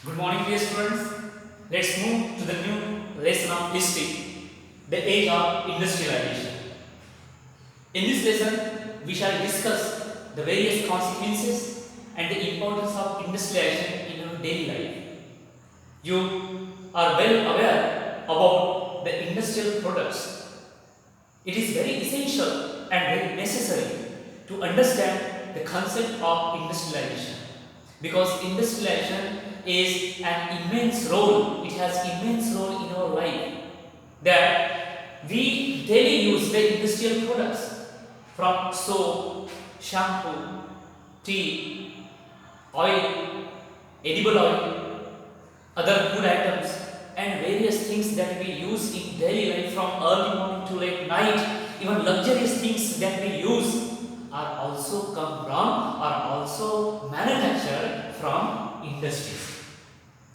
Good morning, dear students. Let's move to the new lesson of history, the age of industrialization. In this lesson, we shall discuss the various consequences and the importance of industrialization in our daily life. You are well aware about the industrial products. It is very essential and very necessary to understand the concept of industrialization, because industrialization is an immense role, it has immense role in our life, that we daily use the industrial products from soap, shampoo, tea, oil, edible oil, other food items and various things that we use in daily life from early morning to late night. Even luxurious things that we use are also come from, are also manufactured from industries.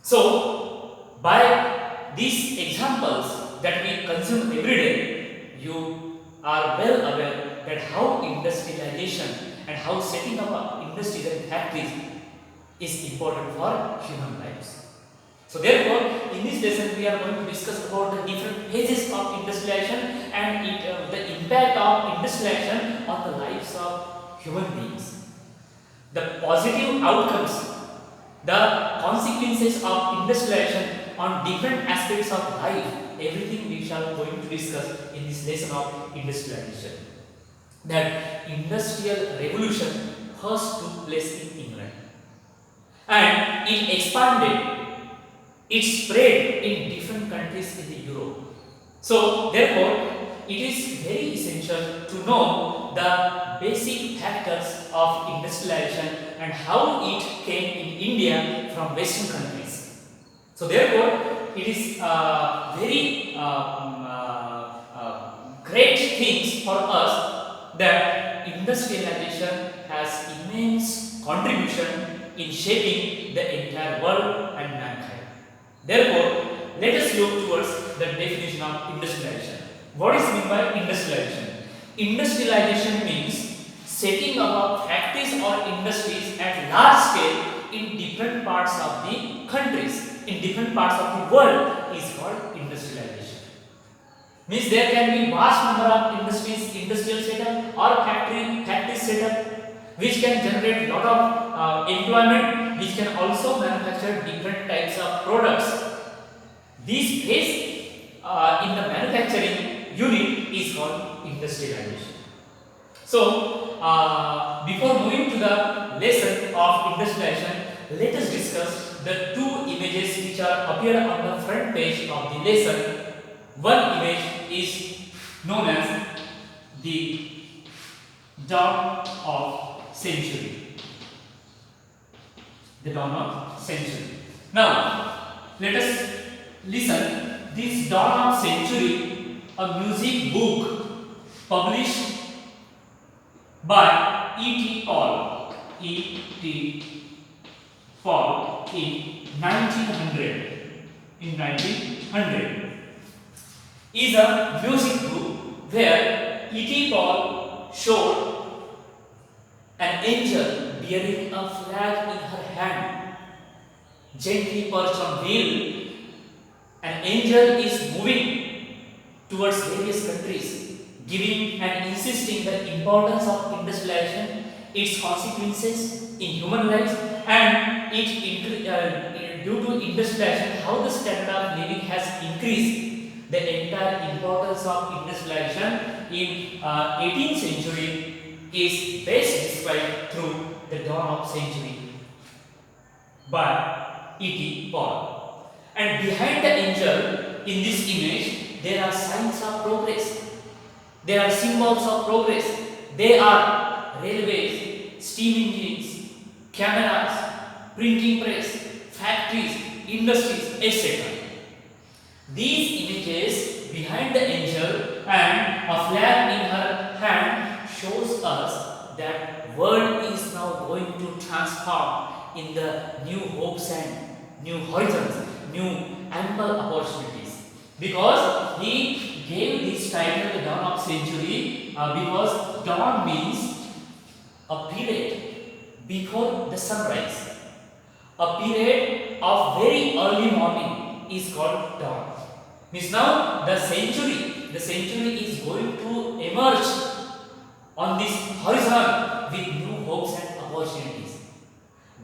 So, by these examples that we consume every day, you are well aware that how industrialization and how setting up industries and factories is important for human lives. So therefore, in this lesson we are going to discuss about the different phases of industrialization and the impact of industrialization on the lives of human beings. The positive outcomes, the consequences of industrialization on different aspects of life, everything we shall going to discuss in this lesson of industrialization. That industrial revolution first took place in England and it expanded, it spread in different countries in the Europe. So therefore, it is very essential to know the basic factors of industrialization and how it came in India from Western countries. So therefore, it is very great things for us that industrialization has immense contribution in shaping the entire world and mankind. Therefore, let us look towards the definition of industrialization. What is meant by industrialization? Industrialization means setting up of factories or industries at large scale in different parts of the countries, in different parts of the world is called industrialization. Means there can be vast number of industries, industrial setup or factory setup which can generate lot of employment, which can also manufacture different types of products. This phase in the manufacturing unit is called industrialization. So, before moving to the lesson of industrialization, let us discuss the two images which are appear on the front page of the lesson. One image is known as the dawn of century. The dawn of century. Now, let us listen. This dawn of century, a music book published by E.T. Paul in 1900. In 1900, is a music book where E.T. Paul showed an angel bearing a flag in her hand, gently perched on wheel. An angel is moving towards various countries, giving and insisting the importance of industrialization, its consequences in human lives, and due to industrialization, how the standard of living has increased. The entire importance of industrialization in 18th century is best described through the dawn of century by E.T. Paul. And behind the angel in this image, there are signs of progress. There are symbols of progress. They are railways, steam engines, cameras, printing press, factories, industries, etc. These images behind the angel and a flag in her hand shows us that world is now going to transform in the new hopes and new horizons, new ample opportunities. Because he gave this title the dawn of century because dawn means a period before the sunrise, a period of very early morning is called dawn. Means now the century is going to emerge on this horizon with new hopes and opportunities.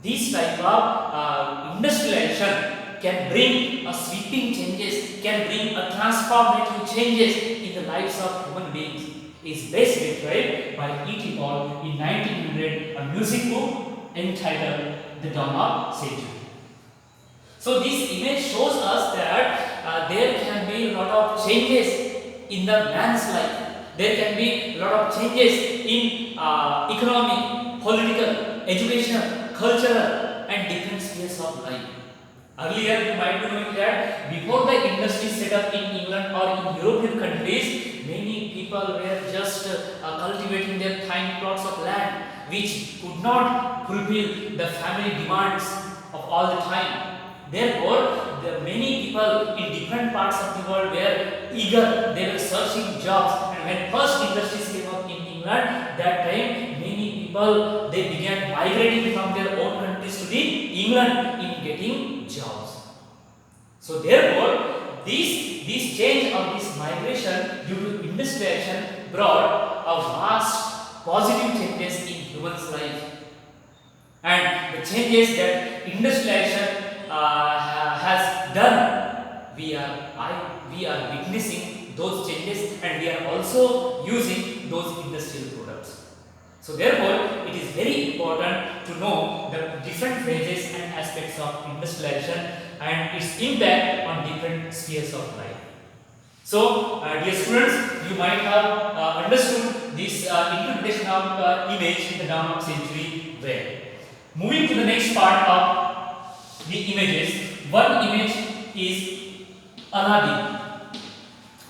This type of industrialization can bring a sweeping changes, can bring a transformative changes in the lives of human beings. Is best described by E.T. Paul in 1900, a music book entitled The Dawn of Century. So this image shows us that there can be a lot of changes in the man's life. There can be a lot of changes in economic, political, educational, cultural and different spheres of life. Earlier you might be knowing that before the industry set up in England or in European countries, many people were just cultivating their tiny plots of land which could not fulfill the family demands of all the time. Therefore, the many people in different parts of the world were eager, they were searching jobs, and when first industries came up in England, that time many people they began migrating from their own countries to the England in getting jobs. So therefore, this change or this migration due to industrialization brought a vast positive changes in humans' life, and the changes that industrialization has done, we are witnessing those changes, and we are also using those industrial products. So therefore, it is very important to know the different phases and aspects of industrialization and its impact on different spheres of life. So, dear students, you might have understood this interpretation of image, the dawn of century well. Moving to the next part of the images, one image is Aladdin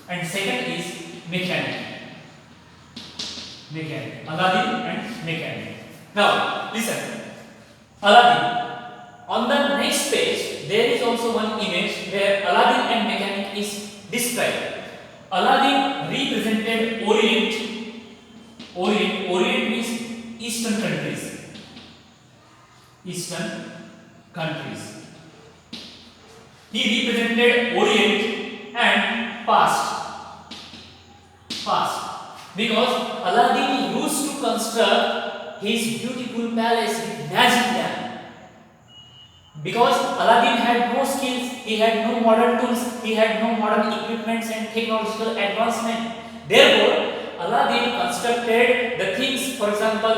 and second is mechanic. Aladdin and mechanic. Now listen, Aladdin. On the next page there is also one image where Aladdin and mechanic is described. Aladdin represented Orient means Eastern countries. He represented Orient and past. Because Aladdin used to construct his beautiful palace with magic lamp. Because Aladdin had no skills, he had no modern tools, he had no modern equipments and technological advancement. Therefore, Aladdin constructed the things, for example,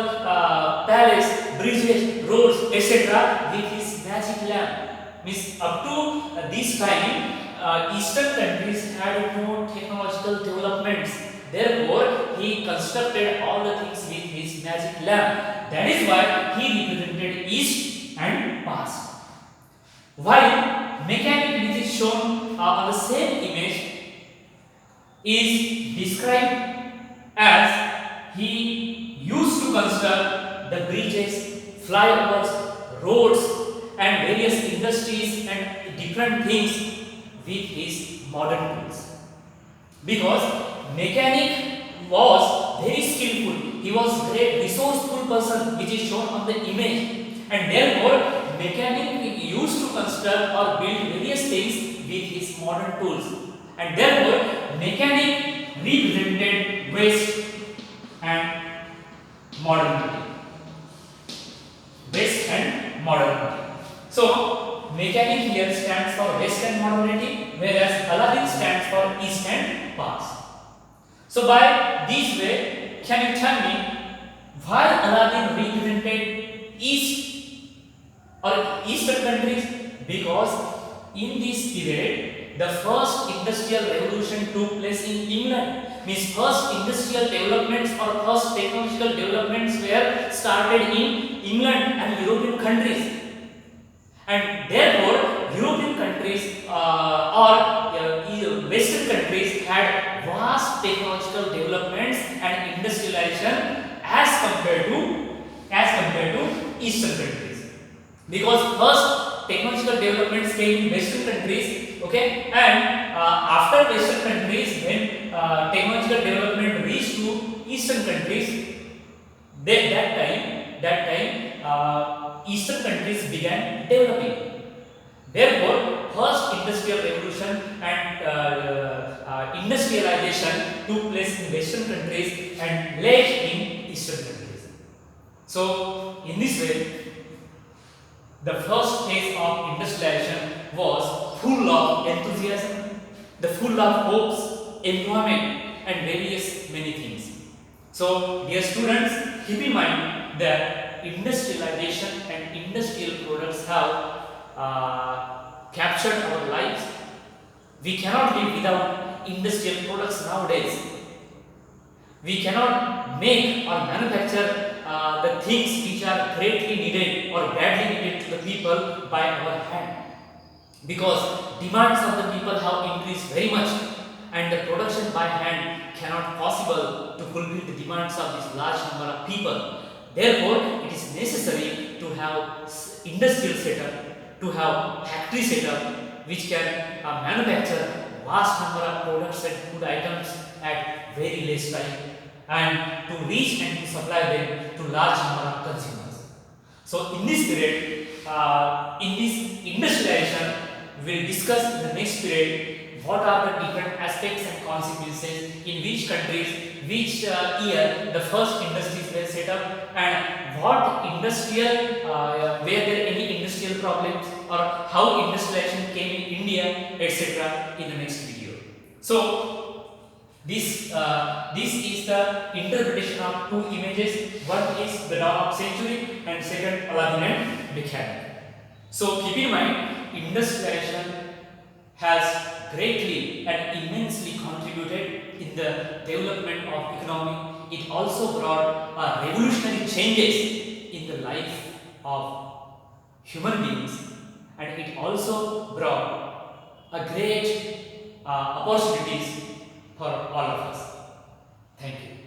palace, bridges, roads, etc. with his magic lamp. Means up to this time, Eastern countries had no technological developments. Therefore, he constructed all the things with his magic lamp. That is why he represented East and past. While mechanic, which is shown on the same image, is described as he used to construct the bridges, flyovers, roads and various industries and different things with his modern tools. Because mechanic was very skillful, he was a very resourceful person, which is shown on the image, and therefore mechanic used to construct or build various things with his modern tools, and therefore mechanic represented West and modernity. So mechanic here stands for West and modernity, whereas Aladdin stands for East and past. So by this way, can you tell me why Aladdin represented East or Eastern countries? Because in this period, the first industrial revolution took place in England. Means first industrial developments or first technological developments were started in England and European countries. And therefore, European countries or Western countries had vast technological developments and industrialization as compared to Eastern countries. Because first technological developments came in Western countries, okay, and after Western countries, when technological development reached to Eastern countries, that time Eastern countries began developing. Therefore, first industrial revolution and industrialization took place in Western countries and late in Eastern countries. So, in this way, the first phase of industrialization was full of enthusiasm, the full of hopes, employment, and various many things. So, dear students, keep in mind that industrialization and industrial products have captured our lives. We cannot live without industrial products nowadays. We cannot make or manufacture the things which are greatly needed or badly needed to the people by our hand, because demands of the people have increased very much, and the production by hand cannot possible to fulfill the demands of this large number of people. Therefore, it is necessary to have industrial setup, to have factory setup which can manufacture vast number of products and food items at very less time, and to reach and to supply them to large number of consumers. So in this period, in this industrialization, we will discuss in the next period what are the different aspects and consequences in which countries, which year the first industries were set up, and what industrial, were there any industrial problems, or how industrialization came in India, etc. in the next video. So this is the interpretation of two images. One is the dawn of century, and second Aladdin and mechanic. So keep in mind, industrialization has greatly and immensely contributed in the development of economy. It also brought revolutionary changes in the life of human beings, and it also brought a great opportunities for all of us. Thank you.